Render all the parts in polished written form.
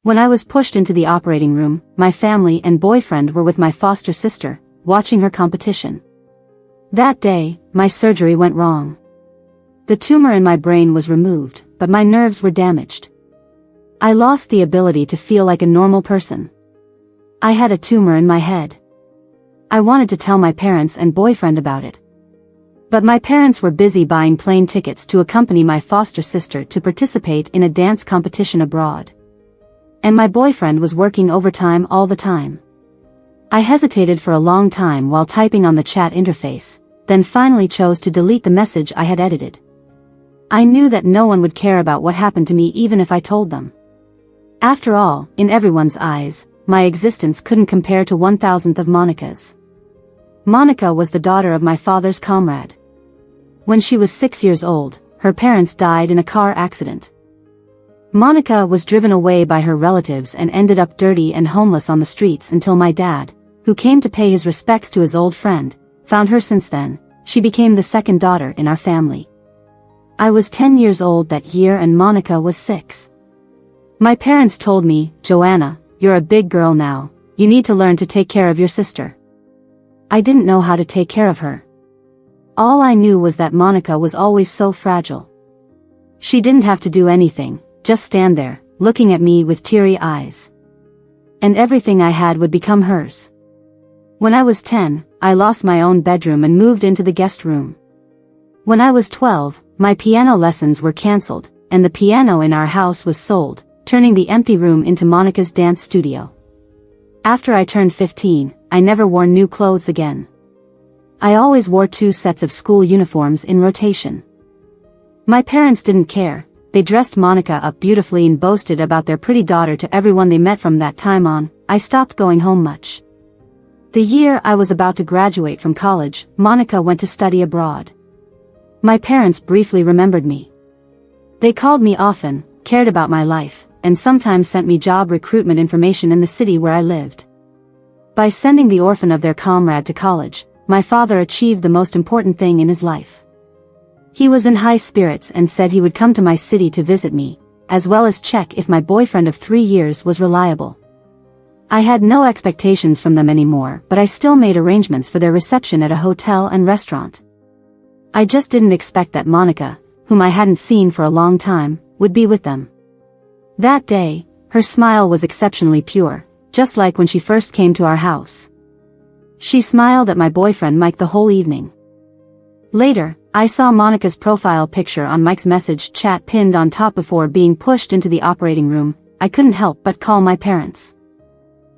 When I was pushed into the operating room, my family and boyfriend were with my foster sister, watching her competition. That day, my surgery went wrong. The tumor in my brain was removed, but my nerves were damaged. I lost the ability to feel like a normal person. I had a tumor in my head. I wanted to tell my parents and boyfriend about it. But my parents were busy buying plane tickets to accompany my foster sister to participate in a dance competition abroad. And my boyfriend was working overtime all the time. I hesitated for a long time while typing on the chat interface, then finally chose to delete the message I had edited. I knew that no one would care about what happened to me even if I told them. After all, in everyone's eyes, my existence couldn't compare to 1,000th of Monica's. Monica was the daughter of my father's comrade. When she was 6 years old, her parents died in a car accident. Monica was driven away by her relatives and ended up dirty and homeless on the streets until my dad, who came to pay his respects to his old friend, found her. Since then, she became the second daughter in our family. I was 10 years old that year and Monica was 6. My parents told me, "Joanna, you're a big girl now, you need to learn to take care of your sister." I didn't know how to take care of her. All I knew was that Monica was always so fragile. She didn't have to do anything, just stand there, looking at me with teary eyes. And everything I had would become hers. When I was 10, I lost my own bedroom and moved into the guest room. When I was 12, my piano lessons were cancelled, and the piano in our house was sold, turning the empty room into Monica's dance studio. After I turned 15, I never wore new clothes again. I always wore 2 sets of school uniforms in rotation. My parents didn't care. They dressed Monica up beautifully and boasted about their pretty daughter to everyone they met. From that time on, I stopped going home much. The year I was about to graduate from college, Monica went to study abroad. My parents briefly remembered me. They called me often, cared about my life, and sometimes sent me job recruitment information in the city where I lived. By sending the orphan of their comrade to college, my father achieved the most important thing in his life. He was in high spirits and said he would come to my city to visit me, as well as check if my boyfriend of 3 years was reliable. I had no expectations from them anymore, but I still made arrangements for their reception at a hotel and restaurant. I just didn't expect that Monica, whom I hadn't seen for a long time, would be with them. That day, her smile was exceptionally pure, just like when she first came to our house. She smiled at my boyfriend Mike the whole evening. Later, I saw Monica's profile picture on Mike's message chat pinned on top. Before being pushed into the operating room, I couldn't help but call my parents.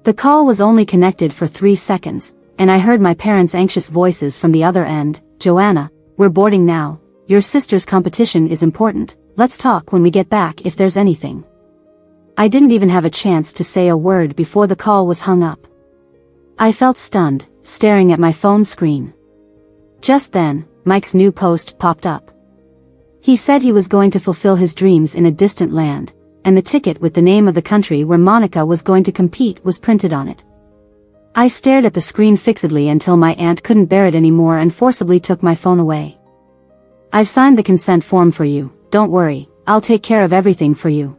The call was only connected for 3 seconds, and I heard my parents' anxious voices from the other end. "Joanna, we're boarding now, your sister's competition is important, let's talk when we get back if there's anything." I didn't even have a chance to say a word before the call was hung up. I felt stunned, staring at my phone screen. Just then, Mike's new post popped up. He said he was going to fulfill his dreams in a distant land, and the ticket with the name of the country where Monica was going to compete was printed on it. I stared at the screen fixedly until my aunt couldn't bear it anymore and forcibly took my phone away. "I've signed the consent form for you, don't worry, I'll take care of everything for you.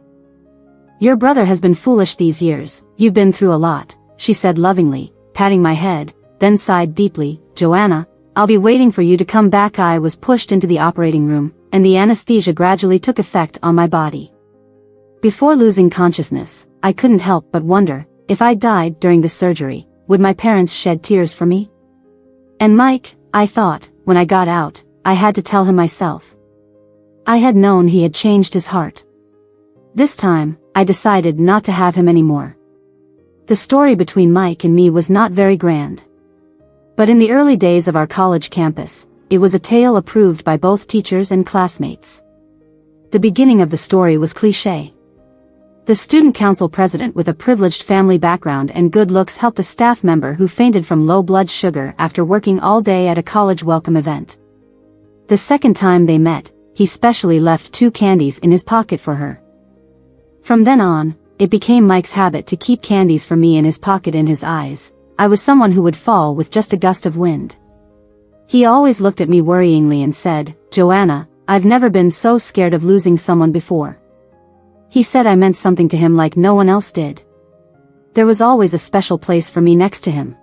Your brother has been foolish these years, you've been through a lot," she said lovingly, patting my head, then sighed deeply. "Joanna, I'll be waiting for you to come back." I was pushed into the operating room, and the anesthesia gradually took effect on my body. Before losing consciousness, I couldn't help but wonder, if I died during the surgery, would my parents shed tears for me? And Mike, I thought, when I got out, I had to tell him myself. I had known he had changed his heart. This time, I decided not to have him anymore. The story between Mike and me was not very grand. But in the early days of our college campus, it was a tale approved by both teachers and classmates. The beginning of the story was cliché. The student council president with a privileged family background and good looks helped a staff member who fainted from low blood sugar after working all day at a college welcome event. The second time they met, he specially left 2 candies in his pocket for her. From then on, it became Mike's habit to keep candies for me in his pocket. In his eyes, I was someone who would fall with just a gust of wind. He always looked at me worryingly and said, "Joanna, I've never been so scared of losing someone before." He said I meant something to him like no one else did. There was always a special place for me next to him.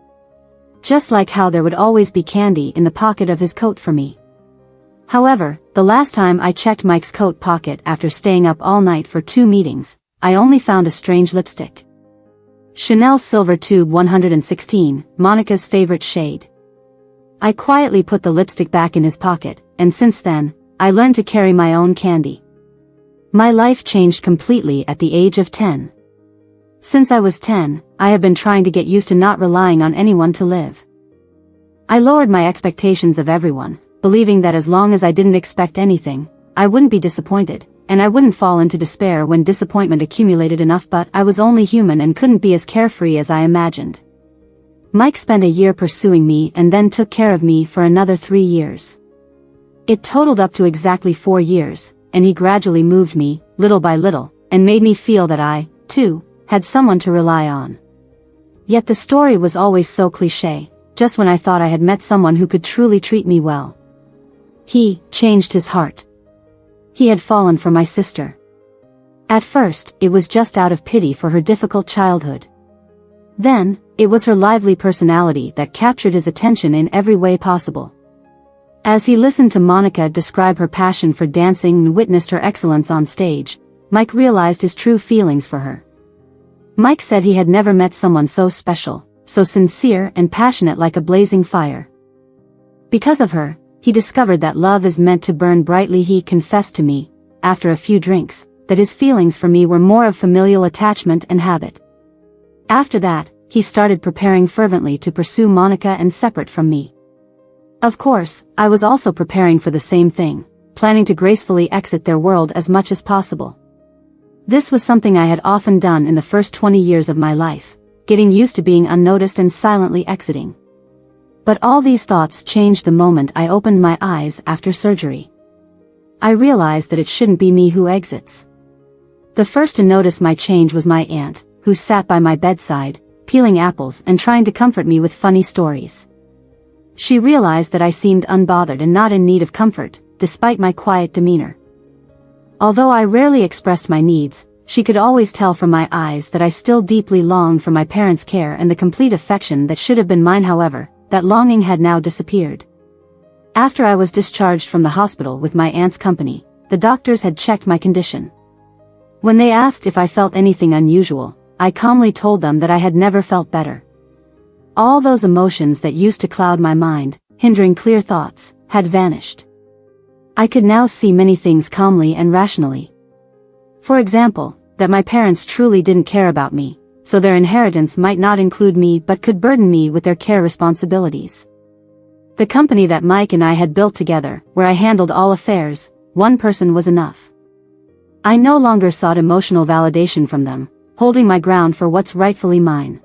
Just like how there would always be candy in the pocket of his coat for me. However, the last time I checked Mike's coat pocket after staying up all night for 2 meetings, I only found a strange lipstick. Chanel Silver Tube 116, Monica's favorite shade. I quietly put the lipstick back in his pocket, and since then, I learned to carry my own candy. My life changed completely at the age of 10. Since I was 10, I have been trying to get used to not relying on anyone to live. I lowered my expectations of everyone, believing that as long as I didn't expect anything, I wouldn't be disappointed, and I wouldn't fall into despair when disappointment accumulated enough. But I was only human and couldn't be as carefree as I imagined. Mike spent a year pursuing me and then took care of me for another 3 years. It totaled up to exactly 4 years, and he gradually moved me, little by little, and made me feel that I, too, had someone to rely on. Yet the story was always so cliché, just when I thought I had met someone who could truly treat me well. He changed his heart. He had fallen for my sister. At first, it was just out of pity for her difficult childhood. Then, it was her lively personality that captured his attention in every way possible. As he listened to Monica describe her passion for dancing and witnessed her excellence on stage, Mike realized his true feelings for her. Mike said he had never met someone so special, so sincere and passionate like a blazing fire. Because of her, he discovered that love is meant to burn brightly. He confessed to me, after a few drinks, that his feelings for me were more of familial attachment and habit. After that, he started preparing fervently to pursue Monica and separate from me. Of course, I was also preparing for the same thing, planning to gracefully exit their world as much as possible. This was something I had often done in the first 20 years of my life, getting used to being unnoticed and silently exiting. But all these thoughts changed the moment I opened my eyes after surgery. I realized that it shouldn't be me who exits. The first to notice my change was my aunt, who sat by my bedside, peeling apples and trying to comfort me with funny stories. She realized that I seemed unbothered and not in need of comfort, despite my quiet demeanor. Although I rarely expressed my needs, she could always tell from my eyes that I still deeply longed for my parents' care and the complete affection that should have been mine. However, that longing had now disappeared. After I was discharged from the hospital with my aunt's company, the doctors had checked my condition. When they asked if I felt anything unusual, I calmly told them that I had never felt better. All those emotions that used to cloud my mind, hindering clear thoughts, had vanished. I could now see many things calmly and rationally. For example, that my parents truly didn't care about me, so their inheritance might not include me but could burden me with their care responsibilities. The company that Mike and I had built together, where I handled all affairs, one person was enough. I no longer sought emotional validation from them, holding my ground for what's rightfully mine.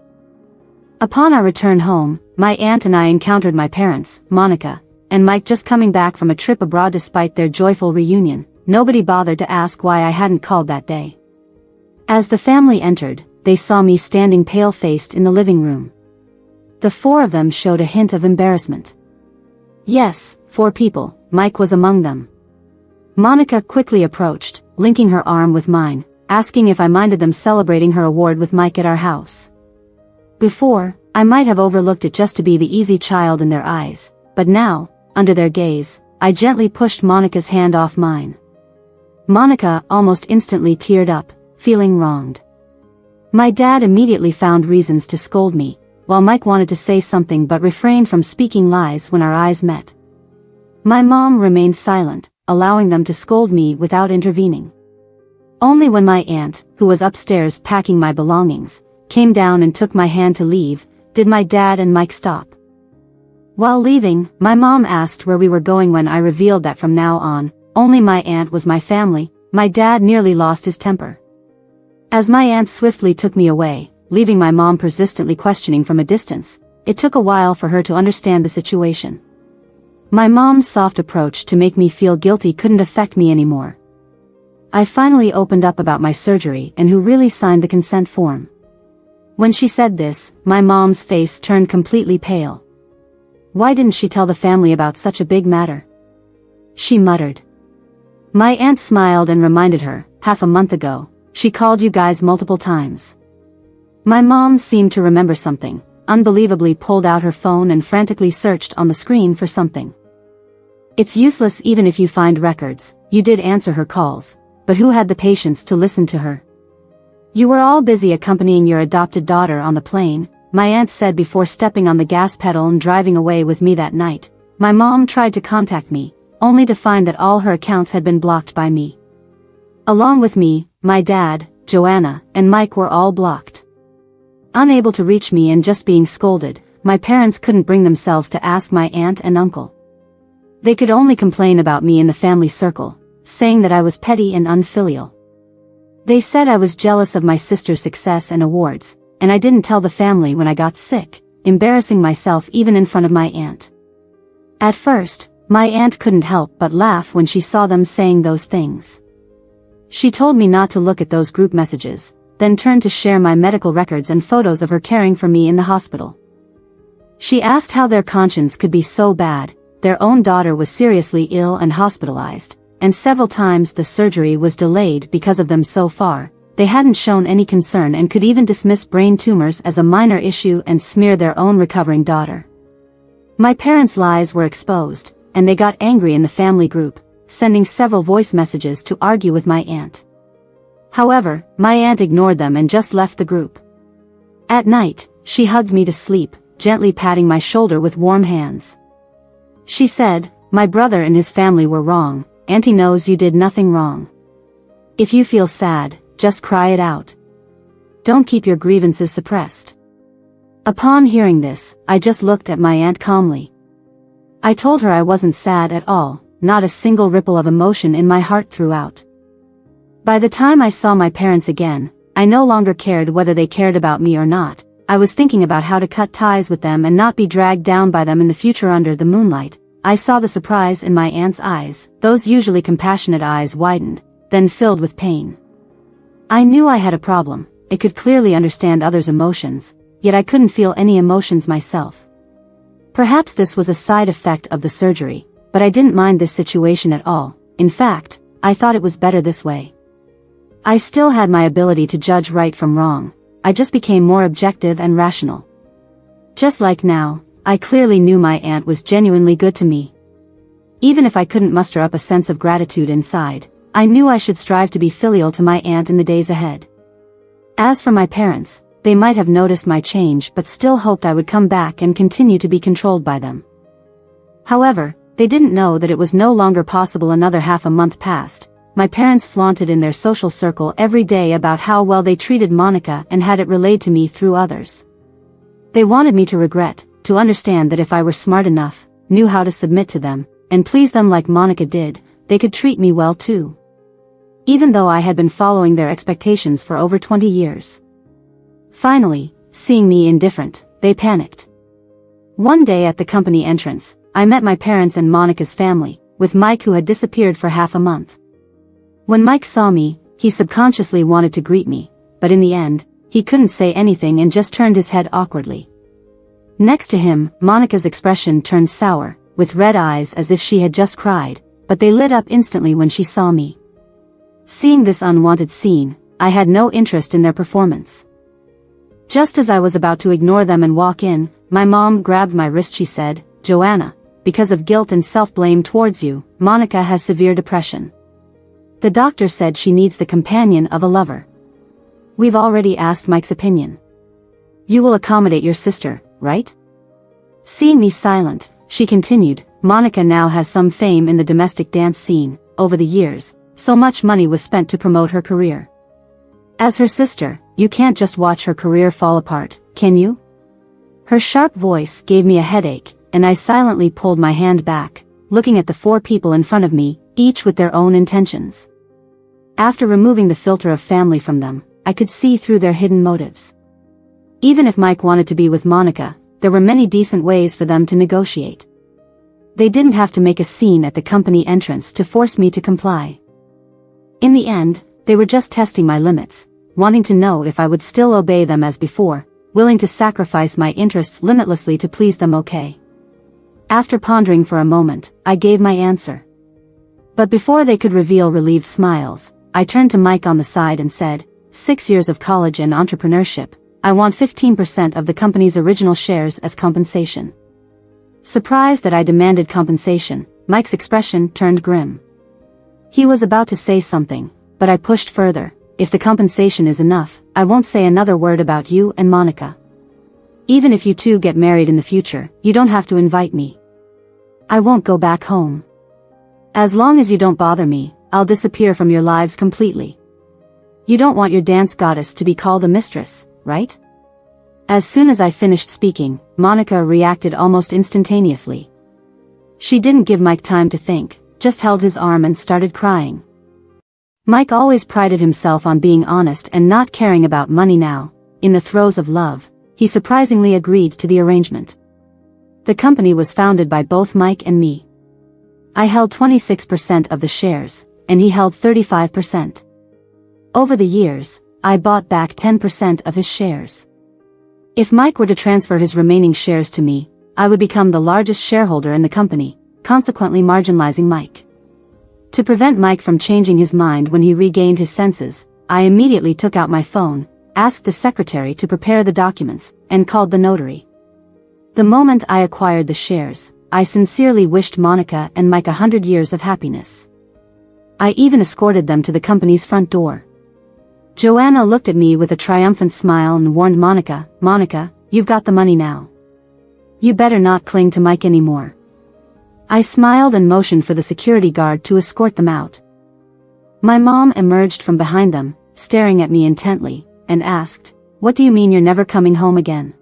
Upon our return home, my aunt and I encountered my parents, Monica, and Mike just coming back from a trip abroad. Despite their joyful reunion, nobody bothered to ask why I hadn't called that day. As the family entered, they saw me standing pale-faced in the living room. The 4 of them showed a hint of embarrassment. Yes, 4 people, Mike was among them. Monica quickly approached, linking her arm with mine, asking if I minded them celebrating her award with Mike at our house. Before, I might have overlooked it just to be the easy child in their eyes, but now, under their gaze, I gently pushed Monica's hand off mine. Monica almost instantly teared up, feeling wronged. My dad immediately found reasons to scold me, while Mike wanted to say something but refrained from speaking lies when our eyes met. My mom remained silent, allowing them to scold me without intervening. Only when my aunt, who was upstairs packing my belongings, came down and took my hand to leave, did my dad and Mike stop. While leaving, my mom asked where we were going. When I revealed that from now on, only my aunt was my family, my dad nearly lost his temper. As my aunt swiftly took me away, leaving my mom persistently questioning from a distance, it took a while for her to understand the situation. My mom's soft approach to make me feel guilty couldn't affect me anymore. I finally opened up about my surgery and who really signed the consent form. When she said this, my mom's face turned completely pale. Why didn't she tell the family about such a big matter? She muttered. My aunt smiled and reminded her, half a month ago, she called you guys multiple times. My mom seemed to remember something, unbelievably pulled out her phone and frantically searched on the screen for something. It's useless even if you find records, you did answer her calls, but who had the patience to listen to her? You were all busy accompanying your adopted daughter on the plane, my aunt said before stepping on the gas pedal and driving away with me that night. My mom tried to contact me, only to find that all her accounts had been blocked by me. Along with me, my dad, Joanna, and Mike were all blocked. Unable to reach me and just being scolded, my parents couldn't bring themselves to ask my aunt and uncle. They could only complain about me in the family circle, saying that I was petty and unfilial. They said I was jealous of my sister's success and awards, and I didn't tell the family when I got sick, embarrassing myself even in front of my aunt. At first, my aunt couldn't help but laugh when she saw them saying those things. She told me not to look at those group messages, then turned to share my medical records and photos of her caring for me in the hospital. She asked how their conscience could be so bad. Their own daughter was seriously ill and hospitalized, and several times the surgery was delayed because of them. So far, they hadn't shown any concern and could even dismiss brain tumors as a minor issue and smear their own recovering daughter. My parents' lies were exposed, and they got angry in the family group, sending several voice messages to argue with my aunt. However, my aunt ignored them and just left the group. At night, she hugged me to sleep, gently patting my shoulder with warm hands. She said, "My brother and his family were wrong, Auntie knows you did nothing wrong. If you feel sad, just cry it out. Don't keep your grievances suppressed." Upon hearing this, I just looked at my aunt calmly. I told her I wasn't sad at all, not a single ripple of emotion in my heart throughout. By the time I saw my parents again, I no longer cared whether they cared about me or not. I was thinking about how to cut ties with them and not be dragged down by them in the future. Under the moonlight, I saw the surprise in my aunt's eyes. Those usually compassionate eyes widened, then filled with pain. I knew I had a problem. I could clearly understand others' emotions, yet I couldn't feel any emotions myself. Perhaps this was a side effect of the surgery, but I didn't mind this situation at all. In fact, I thought it was better this way. I still had my ability to judge right from wrong. I just became more objective and rational. Just like now, I clearly knew my aunt was genuinely good to me. Even if I couldn't muster up a sense of gratitude inside, I knew I should strive to be filial to my aunt in the days ahead. As for my parents, they might have noticed my change but still hoped I would come back and continue to be controlled by them. However, they didn't know that it was no longer possible. Another half a month passed. My parents flaunted in their social circle every day about how well they treated Monica and had it relayed to me through others. They wanted me to regret, to understand that if I were smart enough, knew how to submit to them, and please them like Monica did, they could treat me well too. Even though I had been following their expectations for over 20 years. Finally, seeing me indifferent, they panicked. One day at the company entrance, I met my parents and Monica's family, with Mike who had disappeared for half a month. When Mike saw me, he subconsciously wanted to greet me, but in the end, he couldn't say anything and just turned his head awkwardly. Next to him, Monica's expression turned sour, with red eyes as if she had just cried, but they lit up instantly when she saw me. Seeing this unwanted scene, I had no interest in their performance. Just as I was about to ignore them and walk in, my mom grabbed my wrist. She said, "Joanna, because of guilt and self-blame towards you, Monica has severe depression. The doctor said she needs the companion of a lover. We've already asked Mike's opinion. You will accommodate your sister, right?" Seeing me silent, she continued, "Monica now has some fame in the domestic dance scene. Over the years, so much money was spent to promote her career. As her sister, you can't just watch her career fall apart, can you?" Her sharp voice gave me a headache, and I silently pulled my hand back, looking at the four people in front of me, each with their own intentions. After removing the filter of family from them, I could see through their hidden motives. Even if Mike wanted to be with Monica, there were many decent ways for them to negotiate. They didn't have to make a scene at the company entrance to force me to comply. In the end, they were just testing my limits, wanting to know if I would still obey them as before, willing to sacrifice my interests limitlessly to please them. Okay. After pondering for a moment, I gave my answer. But before they could reveal relieved smiles, I turned to Mike on the side and said, 6 years of college and entrepreneurship. I want 15% of the company's original shares as compensation. Surprised that I demanded compensation, Mike's expression turned grim. He was about to say something, but I pushed further. If the compensation is enough, I won't say another word about you and Monica. Even if you two get married in the future, you don't have to invite me. I won't go back home. As long as you don't bother me, I'll disappear from your lives completely. You don't want your dance goddess to be called a mistress, right? As soon as I finished speaking, Monica reacted almost instantaneously. She didn't give Mike time to think, just held his arm and started crying. Mike always prided himself on being honest and not caring about money now. In the throes of love, he surprisingly agreed to the arrangement. The company was founded by both Mike and me. I held 26% of the shares, and he held 35%. Over the years, I bought back 10% of his shares. If Mike were to transfer his remaining shares to me, I would become the largest shareholder in the company, consequently marginalizing Mike. To prevent Mike from changing his mind when he regained his senses, I immediately took out my phone, asked the secretary to prepare the documents, and called the notary. The moment I acquired the shares, I sincerely wished Monica and Mike 100 years of happiness. I even escorted them to the company's front door. Joanna looked at me with a triumphant smile and warned Monica, "Monica, you've got the money now. You better not cling to Mike anymore." I smiled and motioned for the security guard to escort them out. My mom emerged from behind them, staring at me intently, and asked, "What do you mean you're never coming home again?"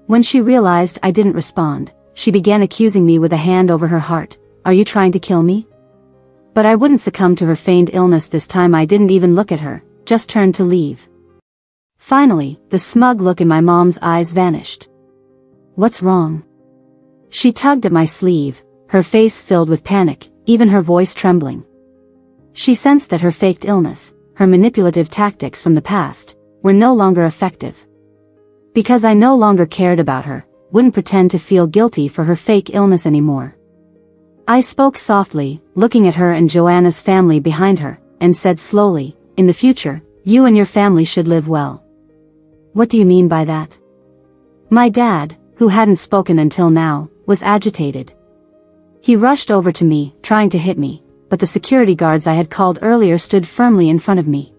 When she realized I didn't respond, she began accusing me with a hand over her heart, "Are you trying to kill me?" But I wouldn't succumb to her feigned illness this time. I didn't even look at her, just turned to leave. Finally, the smug look in my mom's eyes vanished. "What's wrong?" She tugged at my sleeve, her face filled with panic, even her voice trembling. She sensed that her faked illness, her manipulative tactics from the past, were no longer effective. Because I no longer cared about her, wouldn't pretend to feel guilty for her fake illness anymore. I spoke softly, looking at her and Joanna's family behind her, and said slowly, "In the future, you and your family should live well." "What do you mean by that?" My dad, who hadn't spoken until now, was agitated. He rushed over to me, trying to hit me, but the security guards I had called earlier stood firmly in front of me.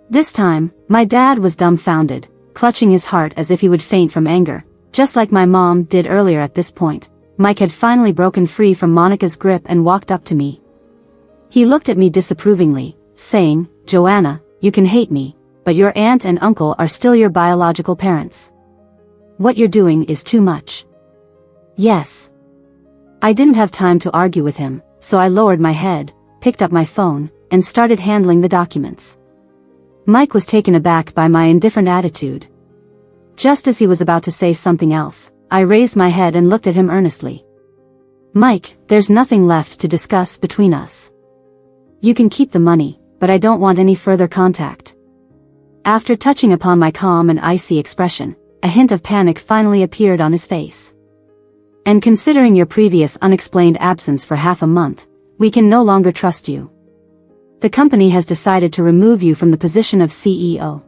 This time, my dad was dumbfounded, clutching his heart as if he would faint from anger, just like my mom did earlier. At this point, Mike had finally broken free from Monica's grip and walked up to me. He looked at me disapprovingly, saying, "Joanna, you can hate me, but your aunt and uncle are still your biological parents. What you're doing is too much." Yes. I didn't have time to argue with him, so I lowered my head, picked up my phone, and started handling the documents. Mike was taken aback by my indifferent attitude. Just as he was about to say something else, I raised my head and looked at him earnestly. "Mike, there's nothing left to discuss between us. You can keep the money, but I don't want any further contact." After touching upon my calm and icy expression, a hint of panic finally appeared on his face. "And considering your previous unexplained absence for half a month, we can no longer trust you. The company has decided to remove you from the position of CEO.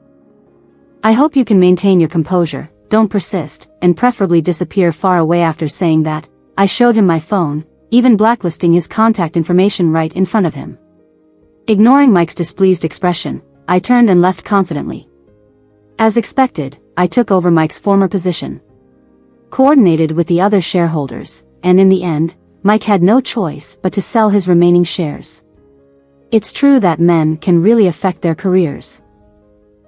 I hope you can maintain your composure, don't persist, and preferably disappear far away." After saying that, I showed him my phone, even blacklisting his contact information right in front of him. Ignoring Mike's displeased expression, I turned and left confidently. As expected, I took over Mike's former position. Coordinated with the other shareholders, and in the end, Mike had no choice but to sell his remaining shares. It's true that men can really affect their careers.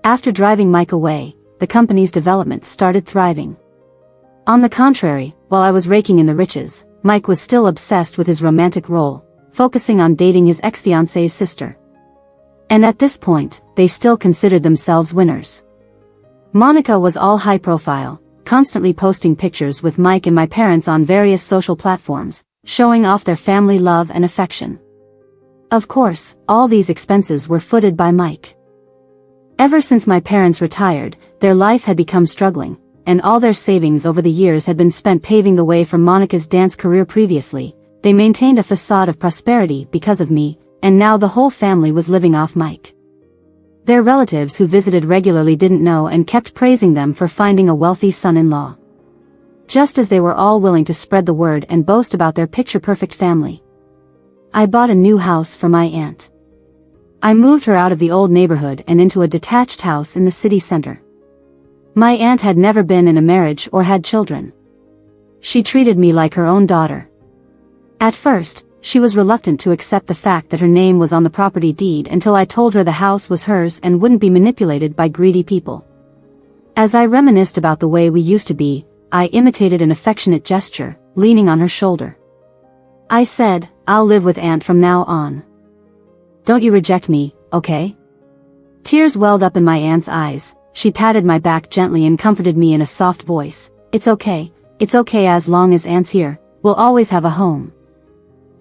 After driving Mike away, the company's development started thriving. On the contrary, while I was raking in the riches, Mike was still obsessed with his romantic role, focusing on dating his ex-fiancee's sister. And at this point, they still considered themselves winners. Monica was all high profile, constantly posting pictures with Mike and my parents on various social platforms, showing off their family love and affection. Of course, all these expenses were footed by Mike. Ever since my parents retired, their life had become struggling, and all their savings over the years had been spent paving the way for Monica's dance career. Previously, they maintained a facade of prosperity because of me, and now the whole family was living off Mike. Their relatives who visited regularly didn't know and kept praising them for finding a wealthy son-in-law. Just as they were all willing to spread the word and boast about their picture-perfect family. I bought a new house for my aunt. I moved her out of the old neighborhood and into a detached house in the city center. My aunt had never been in a marriage or had children. She treated me like her own daughter. At first, she was reluctant to accept the fact that her name was on the property deed until I told her the house was hers and wouldn't be manipulated by greedy people. As I reminisced about the way we used to be, I imitated an affectionate gesture, leaning on her shoulder. I said, "I'll live with Aunt from now on. Don't you reject me, okay?" Tears welled up in my aunt's eyes. She patted my back gently and comforted me in a soft voice. It's okay as long as Aunt's here, we'll always have a home."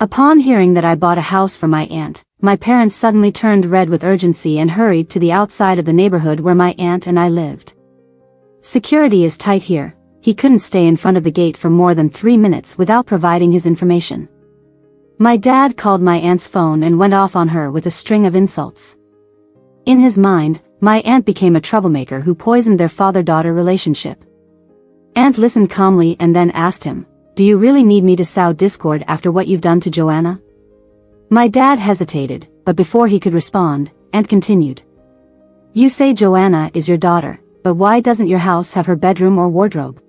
Upon hearing that I bought a house for my aunt, my parents suddenly turned red with urgency and hurried to the outside of the neighborhood where my aunt and I lived. "Security is tight here." He couldn't stay in front of the gate for more than 3 minutes without providing his information. My dad called my aunt's phone and went off on her with a string of insults. In his mind, my aunt became a troublemaker who poisoned their father-daughter relationship. Aunt listened calmly and then asked him, "Do you really need me to sow discord after what you've done to Joanna?" My dad hesitated, but before he could respond, Aunt continued. "You say Joanna is your daughter, but why doesn't your house have her bedroom or wardrobe?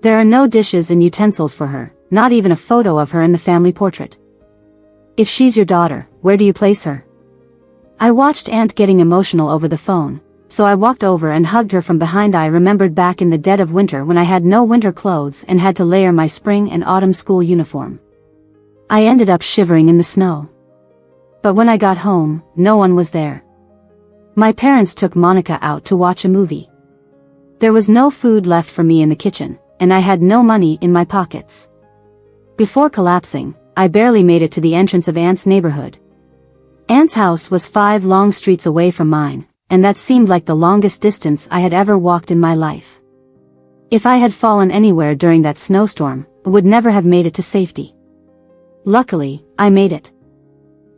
There are no dishes and utensils for her, not even a photo of her in the family portrait. If she's your daughter, where do you place her?" I watched Aunt getting emotional over the phone, so I walked over and hugged her from behind. I remembered back in the dead of winter when I had no winter clothes and had to layer my spring and autumn school uniform. I ended up shivering in the snow. But when I got home, no one was there. My parents took Monica out to watch a movie. There was no food left for me in the kitchen, and I had no money in my pockets. Before collapsing, I barely made it to the entrance of Aunt's neighborhood. Aunt's house was 5 long streets away from mine, and that seemed like the longest distance I had ever walked in my life. If I had fallen anywhere during that snowstorm, I would never have made it to safety. Luckily, I made it.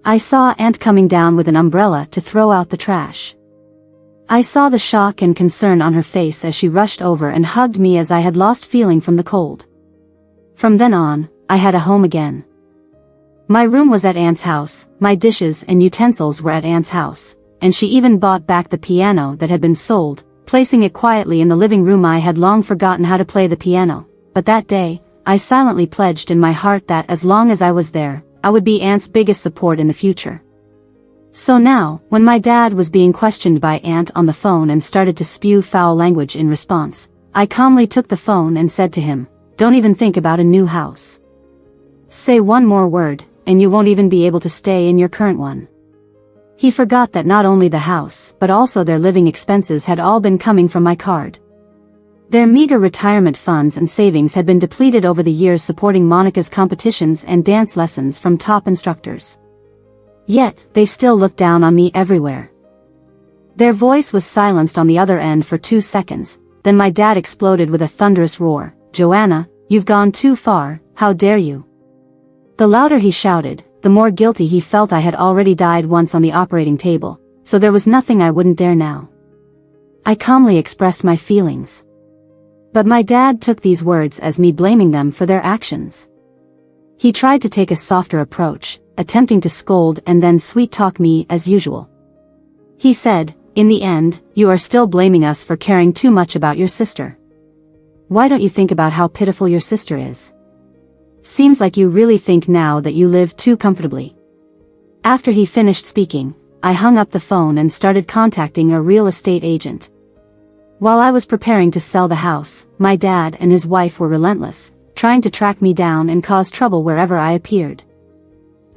I saw Aunt coming down with an umbrella to throw out the trash. I saw the shock and concern on her face as she rushed over and hugged me as I had lost feeling from the cold. From then on, I had a home again. My room was at Aunt's house, my dishes and utensils were at Aunt's house, and she even bought back the piano that had been sold, placing it quietly in the living room. I had long forgotten how to play the piano, but that day, I silently pledged in my heart that as long as I was there, I would be Aunt's biggest support in the future. So now, when my dad was being questioned by Aunt on the phone and started to spew foul language in response, I calmly took the phone and said to him, "Don't even think about a new house. Say one more word, and you won't even be able to stay in your current one." He forgot that not only the house but also their living expenses had all been coming from my card. Their meager retirement funds and savings had been depleted over the years supporting Monica's competitions and dance lessons from top instructors. Yet, they still looked down on me everywhere. Their voice was silenced on the other end for 2 seconds, then my dad exploded with a thunderous roar, "Joanna, you've gone too far, how dare you!" The louder he shouted, the more guilty he felt. I had already died once on the operating table, so there was nothing I wouldn't dare now. I calmly expressed my feelings. But my dad took these words as me blaming them for their actions. He tried to take a softer approach, attempting to scold and then sweet-talk me as usual. He said, "In the end, you are still blaming us for caring too much about your sister. Why don't you think about how pitiful your sister is? Seems like you really think now that you live too comfortably." After he finished speaking, I hung up the phone and started contacting a real estate agent. While I was preparing to sell the house, my dad and his wife were relentless, trying to track me down and cause trouble wherever I appeared.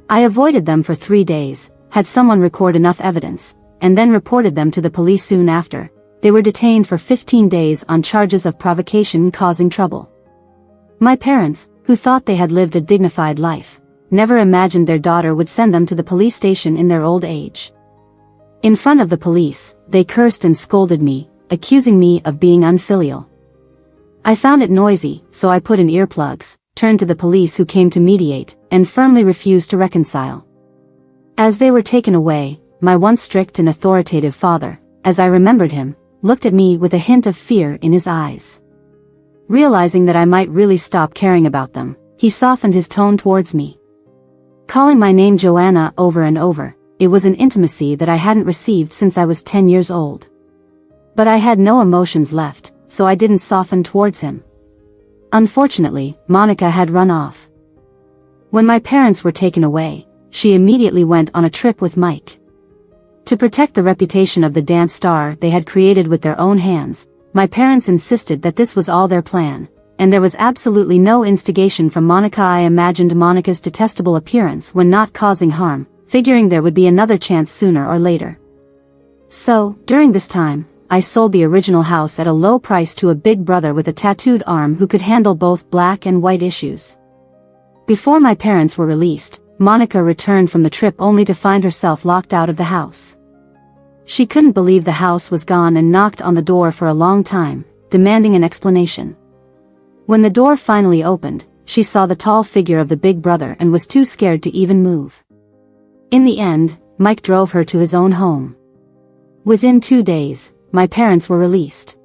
I avoided them for 3 days, had someone record enough evidence, and then reported them to the police soon after. They were detained for 15 days on charges of provocation causing trouble. My parents, who thought they had lived a dignified life, never imagined their daughter would send them to the police station in their old age. In front of the police, they cursed and scolded me, accusing me of being unfilial. I found it noisy, so I put in earplugs, turned to the police who came to mediate, and firmly refused to reconcile. As they were taken away, my once strict and authoritative father, as I remembered him, looked at me with a hint of fear in his eyes. Realizing that I might really stop caring about them, he softened his tone towards me. Calling my name Joanna over and over, it was an intimacy that I hadn't received since I was 10 years old. But I had no emotions left, so I didn't soften towards him. Unfortunately, Monica had run off. When my parents were taken away, she immediately went on a trip with Mike. To protect the reputation of the dance star they had created with their own hands, my parents insisted that this was all their plan, and there was absolutely no instigation from Monica. I imagined Monica's detestable appearance when not causing harm, figuring there would be another chance sooner or later. So, during this time, I sold the original house at a low price to a big brother with a tattooed arm who could handle both black and white issues. Before my parents were released, Monica returned from the trip only to find herself locked out of the house. She couldn't believe the house was gone and knocked on the door for a long time, demanding an explanation. When the door finally opened, she saw the tall figure of the big brother and was too scared to even move. In the end, Mike drove her to his own home. Within 2 days, my parents were released.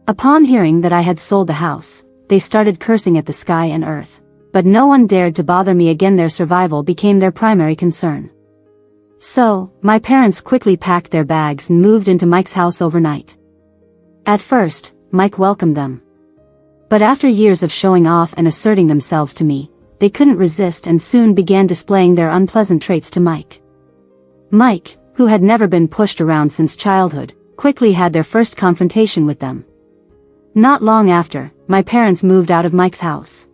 Upon hearing that I had sold the house, they started cursing at the sky and earth, but no one dared to bother me again. Their survival became their primary concern. So, my parents quickly packed their bags and moved into Mike's house overnight. At first, Mike welcomed them. But after years of showing off and asserting themselves to me, they couldn't resist and soon began displaying their unpleasant traits to Mike. Mike, who had never been pushed around since childhood, quickly had their first confrontation with them. Not long after, my parents moved out of Mike's house.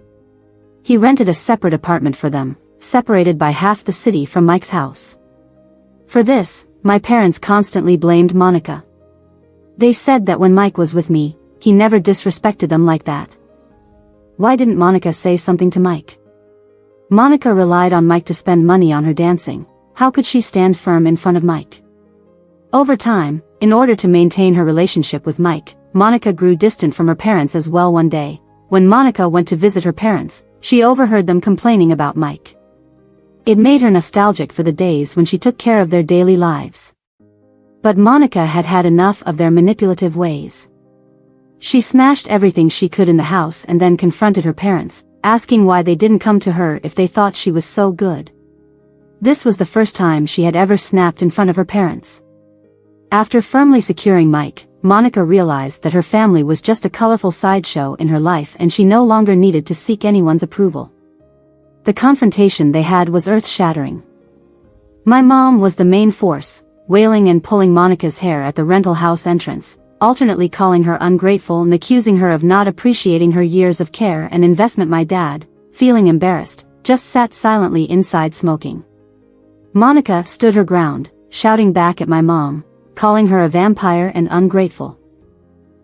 He rented a separate apartment for them, separated by half the city from Mike's house. For this, my parents constantly blamed Monica. They said that when Mike was with me, he never disrespected them like that. Why didn't Monica say something to Mike? Monica relied on Mike to spend money on her dancing. How could she stand firm in front of Mike? Over time, in order to maintain her relationship with Mike, Monica grew distant from her parents as well. One day, when Monica went to visit her parents, she overheard them complaining about Mike. It made her nostalgic for the days when she took care of their daily lives. But Monica had had enough of their manipulative ways. She smashed everything she could in the house and then confronted her parents, asking why they didn't come to her if they thought she was so good. This was the first time she had ever snapped in front of her parents. After firmly securing Mike, Monica realized that her family was just a colorful sideshow in her life and she no longer needed to seek anyone's approval. The confrontation they had was earth-shattering. My mom was the main force, wailing and pulling Monica's hair at the rental house entrance, alternately calling her ungrateful and accusing her of not appreciating her years of care and investment. My dad, feeling embarrassed, just sat silently inside smoking. Monica stood her ground, shouting back at my mom, calling her a vampire and ungrateful.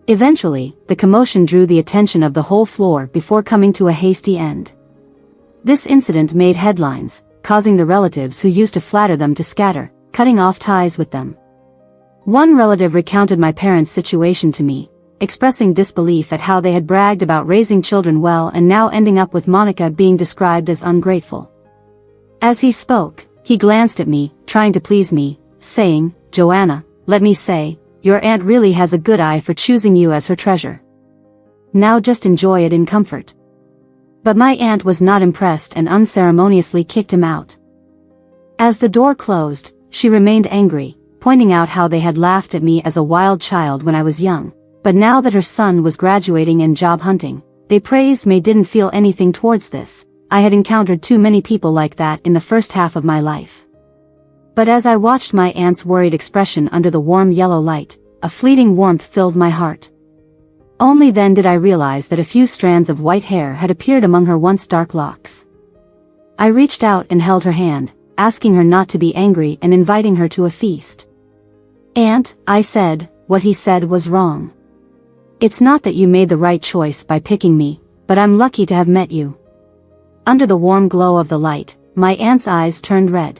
Eventually, the commotion drew the attention of the whole floor before coming to a hasty end. This incident made headlines, causing the relatives who used to flatter them to scatter, cutting off ties with them. One relative recounted my parents' situation to me, expressing disbelief at how they had bragged about raising children well and now ending up with Monica being described as ungrateful. As he spoke, he glanced at me, trying to please me, saying, "Joanna, let me say, your aunt really has a good eye for choosing you as her treasure. Now just enjoy it in comfort." But my aunt was not impressed and unceremoniously kicked him out. As the door closed, she remained angry, pointing out how they had laughed at me as a wild child when I was young, but now that her son was graduating and job hunting, they praised me. Didn't feel anything towards this. I had encountered too many people like that in the first half of my life. But as I watched my aunt's worried expression under the warm yellow light, a fleeting warmth filled my heart. Only then did I realize that a few strands of white hair had appeared among her once dark locks. I reached out and held her hand, asking her not to be angry and inviting her to a feast. "Aunt," I said, "what he said was wrong. It's not that you made the right choice by picking me, but I'm lucky to have met you." Under the warm glow of the light, my aunt's eyes turned red.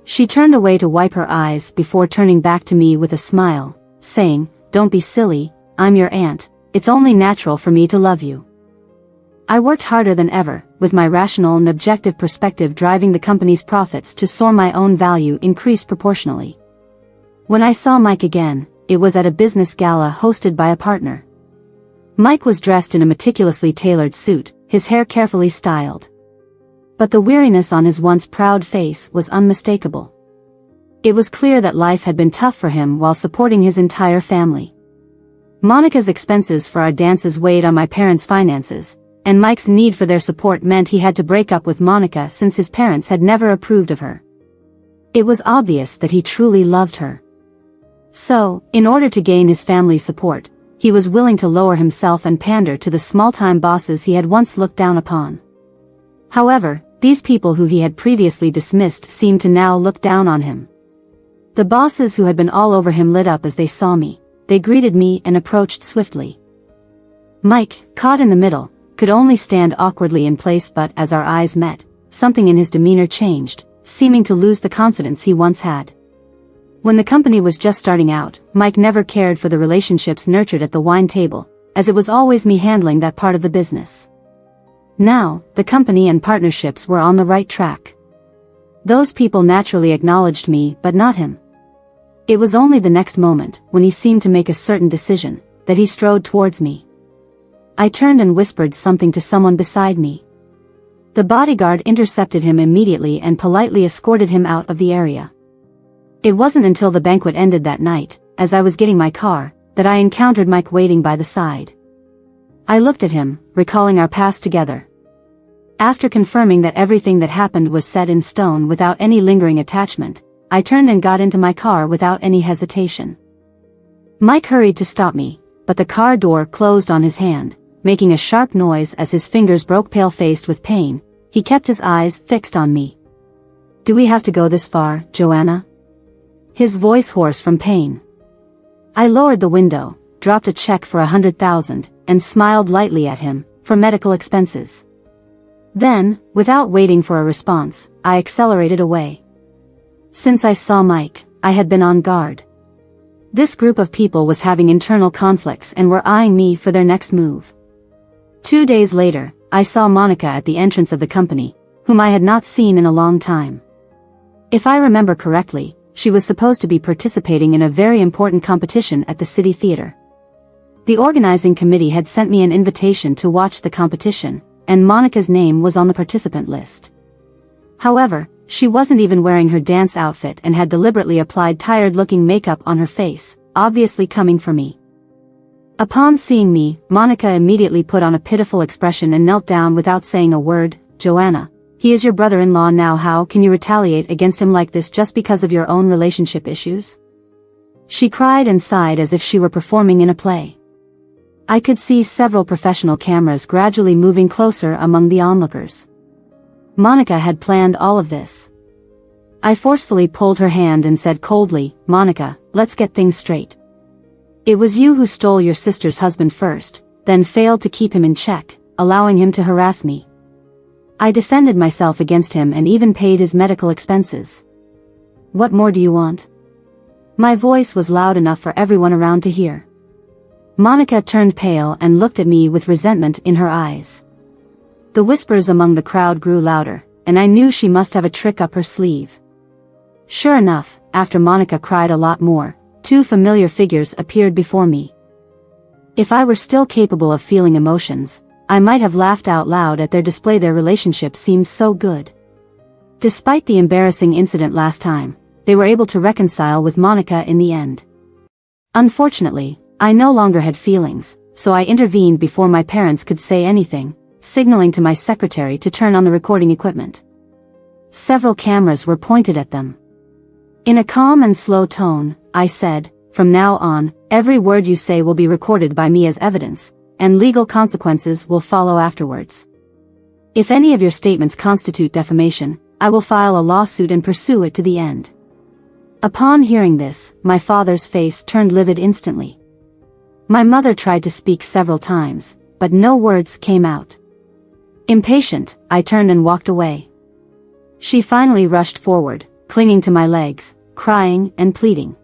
She turned away to wipe her eyes before turning back to me with a smile, saying, "Don't be silly, I'm your aunt, it's only natural for me to love you." I worked harder than ever, with my rational and objective perspective driving the company's profits to soar. My own value increased proportionally. When I saw Mike again, it was at a business gala hosted by a partner. Mike was dressed in a meticulously tailored suit, his hair carefully styled. But the weariness on his once proud face was unmistakable. It was clear that life had been tough for him while supporting his entire family. Monica's expenses for our dances weighed on my parents' finances, and Mike's need for their support meant he had to break up with Monica since his parents had never approved of her. It was obvious that he truly loved her. So, in order to gain his family's support, he was willing to lower himself and pander to the small-time bosses he had once looked down upon. However, these people who he had previously dismissed seemed to now look down on him. The bosses who had been all over him lit up as they saw me. They greeted me and approached swiftly. Mike, caught in the middle, could only stand awkwardly in place, but as our eyes met, something in his demeanor changed, seeming to lose the confidence he once had. When the company was just starting out, Mike never cared for the relationships nurtured at the wine table, as it was always me handling that part of the business. Now, the company and partnerships were on the right track. Those people naturally acknowledged me, but not him. It was only the next moment, when he seemed to make a certain decision, that he strode towards me. I turned and whispered something to someone beside me. The bodyguard intercepted him immediately and politely escorted him out of the area. It wasn't until the banquet ended that night, as I was getting my car, that I encountered Mike waiting by the side. I looked at him, recalling our past together. After confirming that everything that happened was set in stone without any lingering attachment, I turned and got into my car without any hesitation. Mike hurried to stop me, but the car door closed on his hand, making a sharp noise as his fingers broke. Pale-faced with pain, he kept his eyes fixed on me. "Do we have to go this far, Joanna?" His voice hoarse from pain. I lowered the window, dropped a check for 100,000, and smiled lightly at him, for medical expenses. Then, without waiting for a response, I accelerated away. Since I saw Mike, I had been on guard. This group of people was having internal conflicts and were eyeing me for their next move. 2 days later, I saw Monica at the entrance of the company, whom I had not seen in a long time. If I remember correctly, she was supposed to be participating in a very important competition at the City Theater. The organizing committee had sent me an invitation to watch the competition, and Monica's name was on the participant list. However, she wasn't even wearing her dance outfit and had deliberately applied tired-looking makeup on her face, obviously coming for me. Upon seeing me, Monica immediately put on a pitiful expression and knelt down without saying a word. "Joanna, he is your brother-in-law now. How can you retaliate against him like this just because of your own relationship issues?" She cried and sighed as if she were performing in a play. I could see several professional cameras gradually moving closer among the onlookers. Monica had planned all of this. I forcefully pulled her hand and said coldly, "Monica, let's get things straight. It was you who stole your sister's husband first, then failed to keep him in check, allowing him to harass me. I defended myself against him and even paid his medical expenses. What more do you want?" My voice was loud enough for everyone around to hear. Monica turned pale and looked at me with resentment in her eyes. The whispers among the crowd grew louder, and I knew she must have a trick up her sleeve. Sure enough, after Monica cried a lot more, 2 familiar figures appeared before me. If I were still capable of feeling emotions, I might have laughed out loud at their display. Their relationship seemed so good. Despite the embarrassing incident last time, they were able to reconcile with Monica in the end. Unfortunately, I no longer had feelings, so I intervened before my parents could say anything, signaling to my secretary to turn on the recording equipment. Several cameras were pointed at them. In a calm and slow tone, I said, "From now on, every word you say will be recorded by me as evidence, and legal consequences will follow afterwards. If any of your statements constitute defamation, I will file a lawsuit and pursue it to the end." Upon hearing this, my father's face turned livid instantly. My mother tried to speak several times, but no words came out. Impatient, I turned and walked away. She finally rushed forward, clinging to my legs, crying and pleading.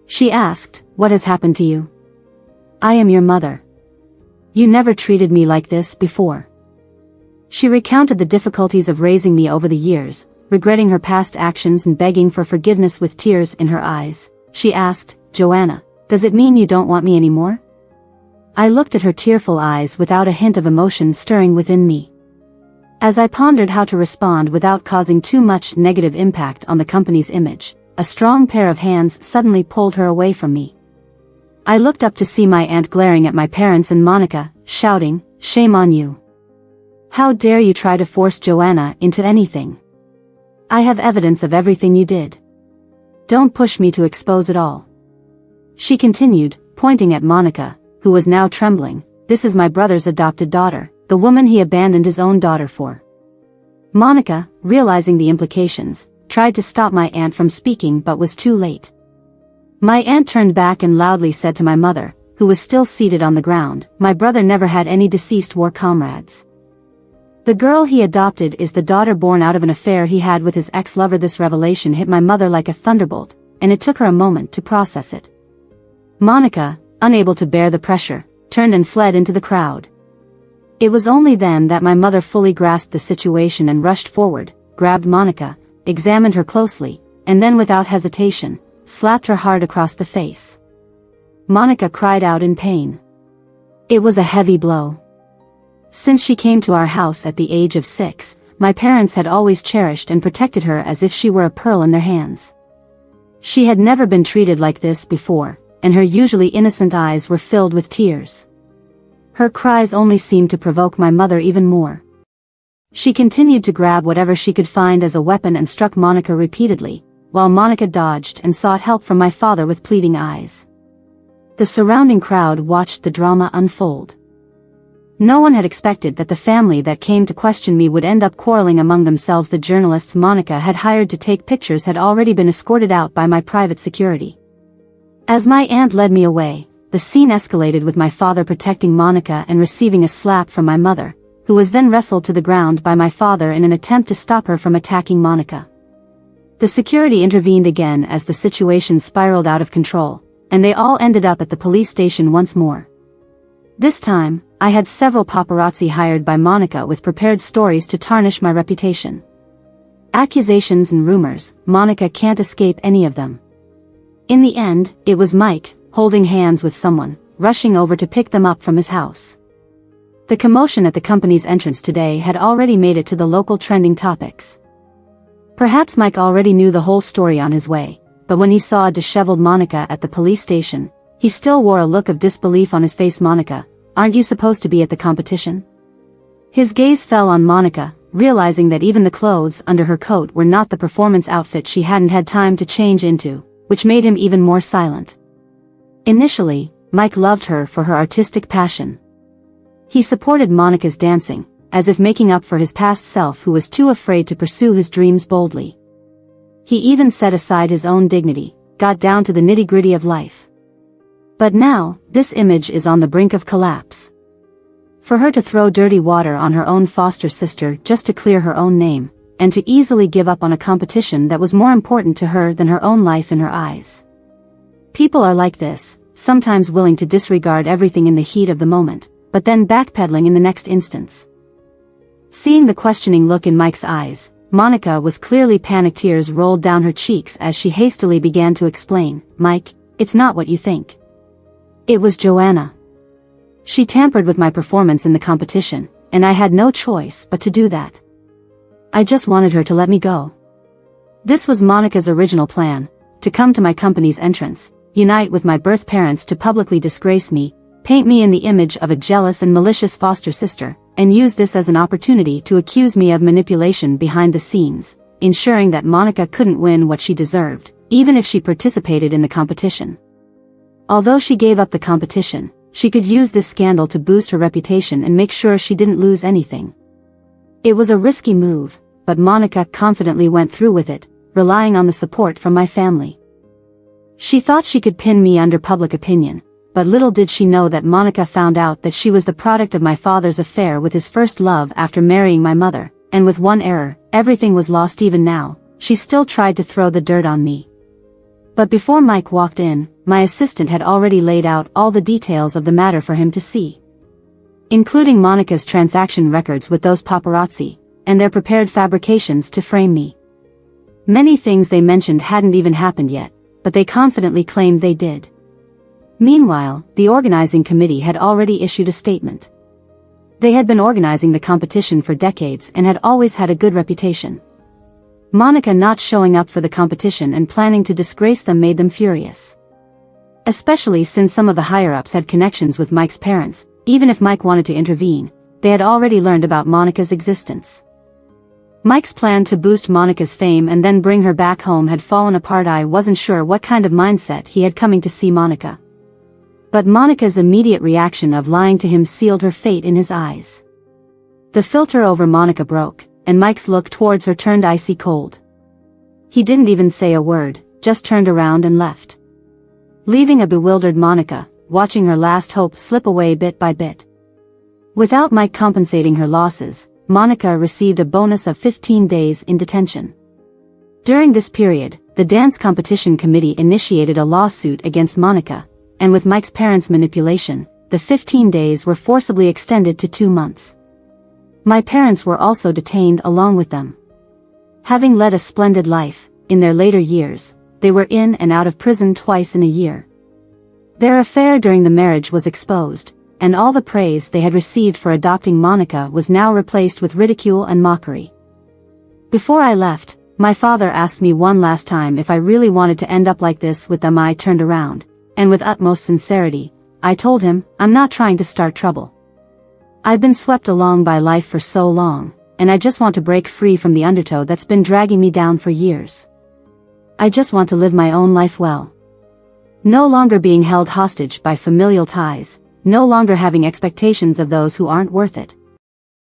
She asked, "What has happened to you? I am your mother. You never treated me like this before." She recounted the difficulties of raising me over the years, regretting her past actions and begging for forgiveness with tears in her eyes. She asked, "Joanna, does it mean you don't want me anymore?" I looked at her tearful eyes without a hint of emotion stirring within me. As I pondered how to respond without causing too much negative impact on the company's image, a strong pair of hands suddenly pulled her away from me. I looked up to see my aunt glaring at my parents and Monica, shouting, "Shame on you! How dare you try to force Joanna into anything? I have evidence of everything you did. Don't push me to expose it all." She continued, pointing at Monica, who was now trembling. "This is my brother's adopted daughter, the woman he abandoned his own daughter for." Monica, realizing the implications, tried to stop my aunt from speaking but was too late. My aunt turned back and loudly said to my mother, who was still seated on the ground, "My brother never had any deceased war comrades. The girl he adopted is the daughter born out of an affair he had with his ex-lover." This revelation hit my mother like a thunderbolt, and it took her a moment to process it. Monica, unable to bear the pressure, turned and fled into the crowd. It was only then that my mother fully grasped the situation and rushed forward, grabbed Monica, examined her closely, and then without hesitation, slapped her hard across the face. Monica cried out in pain. It was a heavy blow. Since she came to our house at the age of 6, my parents had always cherished and protected her as if she were a pearl in their hands. She had never been treated like this before, and her usually innocent eyes were filled with tears. Her cries only seemed to provoke my mother even more. She continued to grab whatever she could find as a weapon and struck Monica repeatedly, while Monica dodged and sought help from my father with pleading eyes. The surrounding crowd watched the drama unfold. No one had expected that the family that came to question me would end up quarreling among themselves. The journalists Monica had hired to take pictures had already been escorted out by my private security. As my aunt led me away, the scene escalated with my father protecting Monica and receiving a slap from my mother, who was then wrestled to the ground by my father in an attempt to stop her from attacking Monica. The security intervened again as the situation spiraled out of control, and they all ended up at the police station once more. This time, I had several paparazzi hired by Monica with prepared stories to tarnish my reputation. Accusations and rumors, Monica can't escape any of them. In the end, it was Mike, holding hands with someone, rushing over to pick them up from his house. The commotion at the company's entrance today had already made it to the local trending topics. Perhaps Mike already knew the whole story on his way, but when he saw a disheveled Monica at the police station, he still wore a look of disbelief on his face. "Monica, aren't you supposed to be at the competition?" His gaze fell on Monica, realizing that even the clothes under her coat were not the performance outfit she hadn't had time to change into, which made him even more silent. Initially, Mike loved her for her artistic passion. He supported Monica's dancing, as if making up for his past self who was too afraid to pursue his dreams boldly. He even set aside his own dignity, got down to the nitty-gritty of life. But now, this image is on the brink of collapse. For her to throw dirty water on her own foster sister just to clear her own name, and to easily give up on a competition that was more important to her than her own life in her eyes. People are like this, sometimes willing to disregard everything in the heat of the moment, but then backpedaling in the next instance. Seeing the questioning look in Mike's eyes, Monica was clearly panicked. Tears rolled down her cheeks as she hastily began to explain, "Mike, it's not what you think. It was Joanna. She tampered with my performance in the competition, and I had no choice but to do that. I just wanted her to let me go." This was Monica's original plan, to come to my company's entrance, unite with my birth parents to publicly disgrace me, paint me in the image of a jealous and malicious foster sister, and use this as an opportunity to accuse me of manipulation behind the scenes, ensuring that Monica couldn't win what she deserved, even if she participated in the competition. Although she gave up the competition, she could use this scandal to boost her reputation and make sure she didn't lose anything. It was a risky move, but Monica confidently went through with it, relying on the support from my family. She thought she could pin me under public opinion, but little did she know that Monica found out that she was the product of my father's affair with his first love after marrying my mother, and with one error, everything was lost. Even now, she still tried to throw the dirt on me. But before Mike walked in, my assistant had already laid out all the details of the matter for him to see. including Monica's transaction records with those paparazzi, and their prepared fabrications to frame me. Many things they mentioned hadn't even happened yet, but they confidently claimed they did. Meanwhile, the organizing committee had already issued a statement. They had been organizing the competition for decades and had always had a good reputation. Monica not showing up for the competition and planning to disgrace them made them furious. Especially since some of the higher-ups had connections with Mike's parents. Even if Mike wanted to intervene, they had already learned about Monica's existence. Mike's plan to boost Monica's fame and then bring her back home had fallen apart. I wasn't sure what kind of mindset he had coming to see Monica. But Monica's immediate reaction of lying to him sealed her fate in his eyes. The filter over Monica broke, and Mike's look towards her turned icy cold. He didn't even say a word, just turned around and left, leaving a bewildered Monica, watching her last hope slip away bit by bit. Without Mike compensating her losses, Monica received a bonus of 15 days in detention. During this period, the dance competition committee initiated a lawsuit against Monica, and with Mike's parents' manipulation, the 15 days were forcibly extended to 2 months. My parents were also detained along with them. Having led a splendid life, in their later years, they were in and out of prison twice in a year. Their affair during the marriage was exposed, and all the praise they had received for adopting Monica was now replaced with ridicule and mockery. Before I left, my father asked me one last time if I really wanted to end up like this with them. I turned around, and with utmost sincerity, I told him, I'm not trying to start trouble. I've been swept along by life for so long, and I just want to break free from the undertow that's been dragging me down for years. I just want to live my own life well. No longer being held hostage by familial ties, no longer having expectations of those who aren't worth it.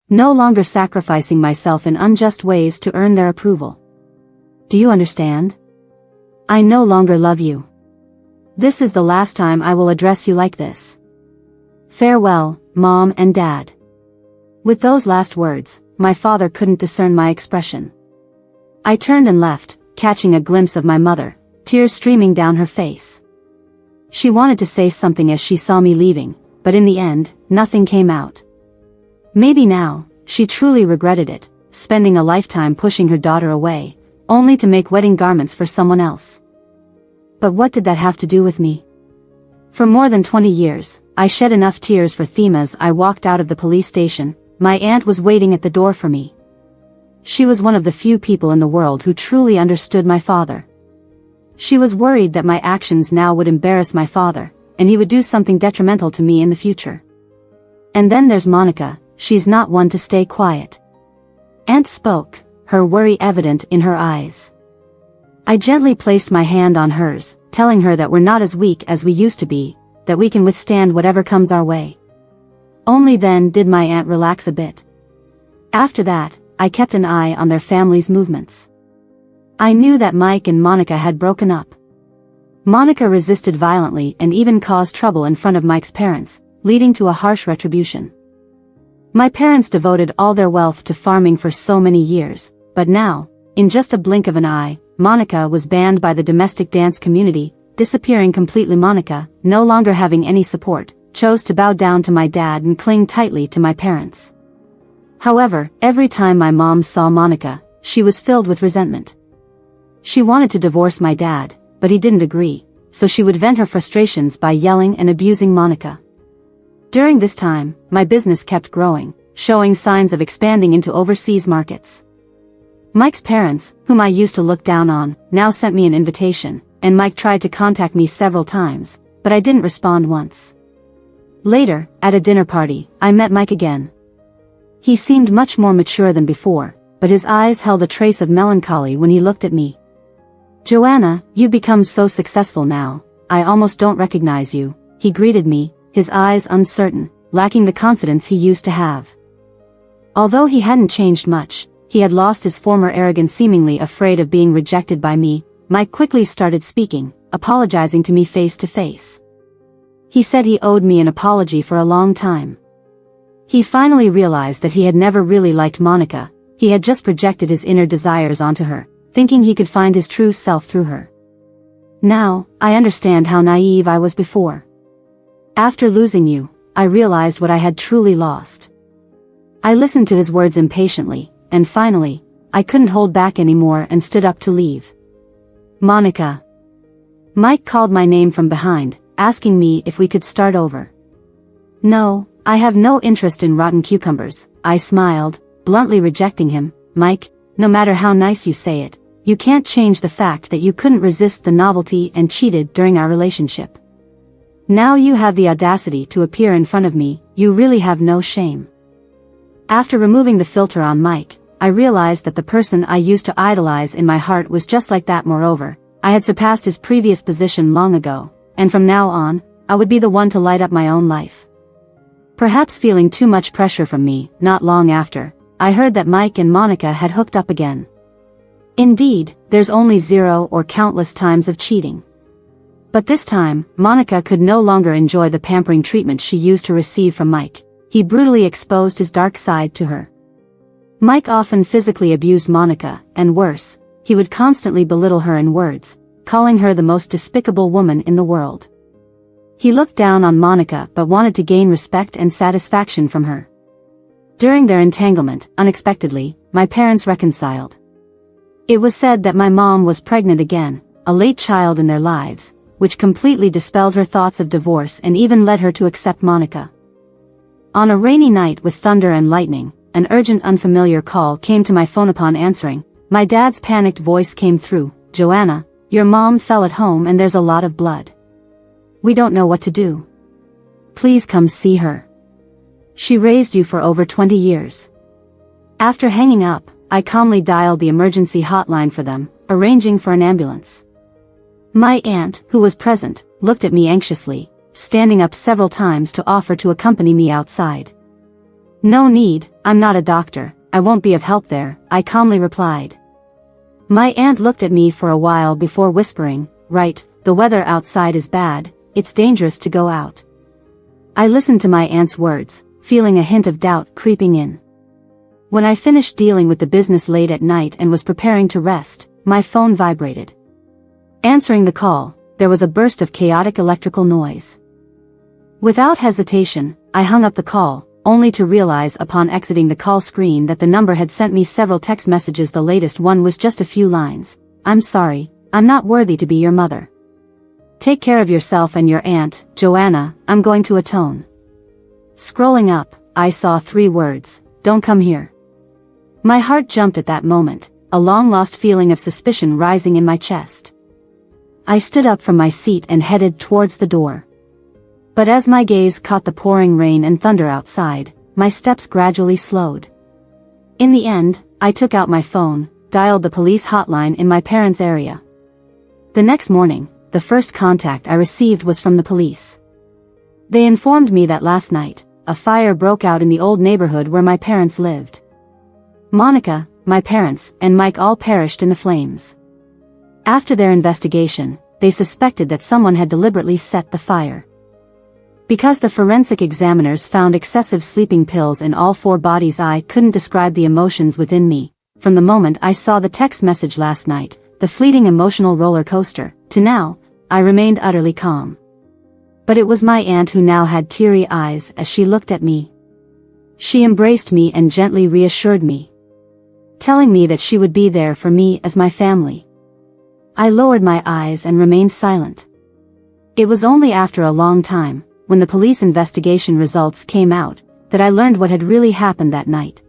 No longer sacrificing myself in unjust ways to earn their approval. Do you understand? I no longer love you. This is the last time I will address you like this. Farewell, Mom and Dad. With those last words, my father couldn't discern my expression. I turned and left, catching a glimpse of my mother, tears streaming down her face. She wanted to say something as she saw me leaving, but in the end, nothing came out. Maybe now, she truly regretted it, spending a lifetime pushing her daughter away, only to make wedding garments for someone else. But what did that have to do with me? For more than 20 years, I shed enough tears for Thema. As I walked out of the police station, my aunt was waiting at the door for me. She was one of the few people in the world who truly understood my father. She was worried that my actions now would embarrass my father, and he would do something detrimental to me in the future. And then there's Monica, she's not one to stay quiet. Aunt spoke, her worry evident in her eyes. I gently placed my hand on hers, telling her that we're not as weak as we used to be, that we can withstand whatever comes our way. Only then did my aunt relax a bit. After that, I kept an eye on their family's movements. I knew that Mike and Monica had broken up. Monica resisted violently and even caused trouble in front of Mike's parents, leading to a harsh retribution. My parents devoted all their wealth to farming for so many years, but now, in just a blink of an eye, Monica was banned by the domestic dance community, disappearing completely. Monica, no longer having any support, chose to bow down to my dad and cling tightly to my parents. However, every time my mom saw Monica, she was filled with resentment. She wanted to divorce my dad, but he didn't agree, so she would vent her frustrations by yelling and abusing Monica. During this time, my business kept growing, showing signs of expanding into overseas markets. Mike's parents, whom I used to look down on, now sent me an invitation, and Mike tried to contact me several times, but I didn't respond once. Later, at a dinner party, I met Mike again. He seemed much more mature than before, but his eyes held a trace of melancholy when he looked at me. Joanna, you've become so successful now, I almost don't recognize you, he greeted me, his eyes uncertain, lacking the confidence he used to have. Although he hadn't changed much, he had lost his former arrogance. Seemingly afraid of being rejected by me, Mike quickly started speaking, apologizing to me face to face. He said he owed me an apology for a long time. He finally realized that he had never really liked Monica, he had just projected his inner desires onto her, thinking he could find his true self through her. Now, I understand how naive I was before. After losing you, I realized what I had truly lost. I listened to his words impatiently, and finally, I couldn't hold back anymore and stood up to leave. Monica. Mike called my name from behind, asking me if we could start over. No, I have no interest in rotten cucumbers, I smiled, bluntly rejecting him. Mike, no matter how nice you say it, you can't change the fact that you couldn't resist the novelty and cheated during our relationship. Now you have the audacity to appear in front of me, you really have no shame. After removing the filter on Mike, I realized that the person I used to idolize in my heart was just like that. Moreover, I had surpassed his previous position long ago, and from now on, I would be the one to light up my own life. Perhaps feeling too much pressure from me, not long after, I heard that Mike and Monica had hooked up again. Indeed, there's only 0 or countless times of cheating. But this time, Monica could no longer enjoy the pampering treatment she used to receive from Mike. He brutally exposed his dark side to her. Mike often physically abused Monica, and worse, he would constantly belittle her in words, calling her the most despicable woman in the world. He looked down on Monica but wanted to gain respect and satisfaction from her. During their entanglement, unexpectedly, my parents reconciled. It was said that my mom was pregnant again, a late child in their lives, which completely dispelled her thoughts of divorce and even led her to accept Monica. On a rainy night with thunder and lightning, an urgent unfamiliar call came to my phone. Upon answering, my dad's panicked voice came through. Joanna, your mom fell at home and there's a lot of blood. We don't know what to do. Please come see her. She raised you for over 20 years. After hanging up, I calmly dialed the emergency hotline for them, arranging for an ambulance. My aunt, who was present, looked at me anxiously, standing up several times to offer to accompany me outside. No need, I'm not a doctor, I won't be of help there, I calmly replied. My aunt looked at me for a while before whispering, right, the weather outside is bad, it's dangerous to go out. I listened to my aunt's words, feeling a hint of doubt creeping in. When I finished dealing with the business late at night and was preparing to rest, my phone vibrated. Answering the call, there was a burst of chaotic electrical noise. Without hesitation, I hung up the call, only to realize upon exiting the call screen that the number had sent me several text messages. The latest one was just a few lines. I'm sorry, I'm not worthy to be your mother. Take care of yourself and your aunt, Joanna, I'm going to atone. Scrolling up, I saw 3 words, don't come here. My heart jumped at that moment, a long-lost feeling of suspicion rising in my chest. I stood up from my seat and headed towards the door. But as my gaze caught the pouring rain and thunder outside, my steps gradually slowed. In the end, I took out my phone, dialed the police hotline in my parents' area. The next morning, the first contact I received was from the police. They informed me that last night, a fire broke out in the old neighborhood where my parents lived. Monica, my parents, and Mike all perished in the flames. After their investigation, they suspected that someone had deliberately set the fire. Because the forensic examiners found excessive sleeping pills in all 4 bodies, I couldn't describe the emotions within me. From the moment I saw the text message last night, the fleeting emotional roller coaster, to now, I remained utterly calm. But it was my aunt who now had teary eyes as she looked at me. She embraced me and gently reassured me, telling me that she would be there for me as my family. I lowered my eyes and remained silent. It was only after a long time, when the police investigation results came out, that I learned what had really happened that night.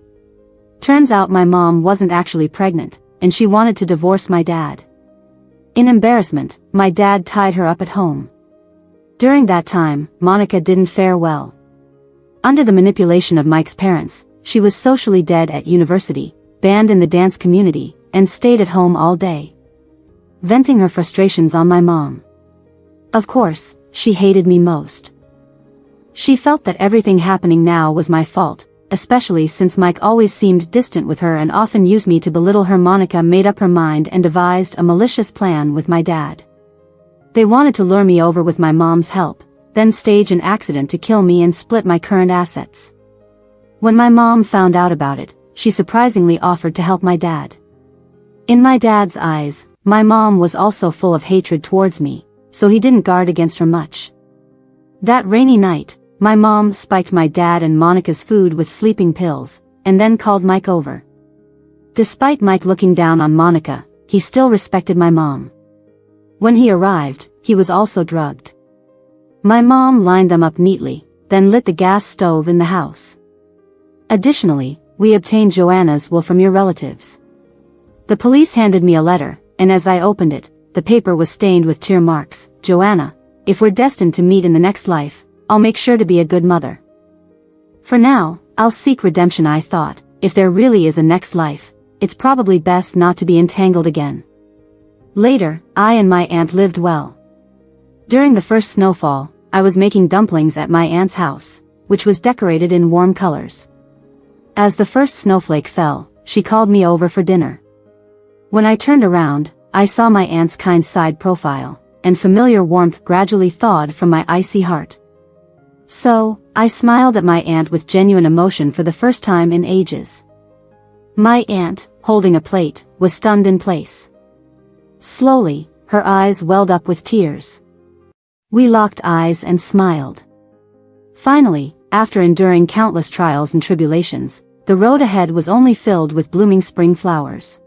Turns out my mom wasn't actually pregnant, and she wanted to divorce my dad. In embarrassment, my dad tied her up at home. During that time, Monica didn't fare well. Under the manipulation of Mike's parents, she was socially dead at university, banned in the dance community, and stayed at home all day, venting her frustrations on my mom. Of course, she hated me most. She felt that everything happening now was my fault, especially since Mike always seemed distant with her and often used me to belittle her. Monica made up her mind and devised a malicious plan with my dad. They wanted to lure me over with my mom's help, then stage an accident to kill me and split my current assets. When my mom found out about it, she surprisingly offered to help my dad. In my dad's eyes, my mom was also full of hatred towards me, so he didn't guard against her much. That rainy night, My mom spiked my dad and Monica's food with sleeping pills, and then called Mike over. Despite Mike looking down on Monica, he still respected my mom. When he arrived, he was also drugged. My mom lined them up neatly, then lit the gas stove in the house. Additionally, we obtained Joanna's will from your relatives. The police handed me a letter, and as I opened it, the paper was stained with tear marks. Joanna, if we're destined to meet in the next life, I'll make sure to be a good mother. For now, I'll seek redemption. I thought, if there really is a next life, it's probably best not to be entangled again. Later, I and my aunt lived well. During the first snowfall, I was making dumplings at my aunt's house, which was decorated in warm colors. As the first snowflake fell, she called me over for dinner. When I turned around, I saw my aunt's kind side profile, and familiar warmth gradually thawed from my icy heart. So, I smiled at my aunt with genuine emotion for the first time in ages. My aunt, holding a plate, was stunned in place. Slowly, her eyes welled up with tears. We locked eyes and smiled. Finally, after enduring countless trials and tribulations, the road ahead was only filled with blooming spring flowers.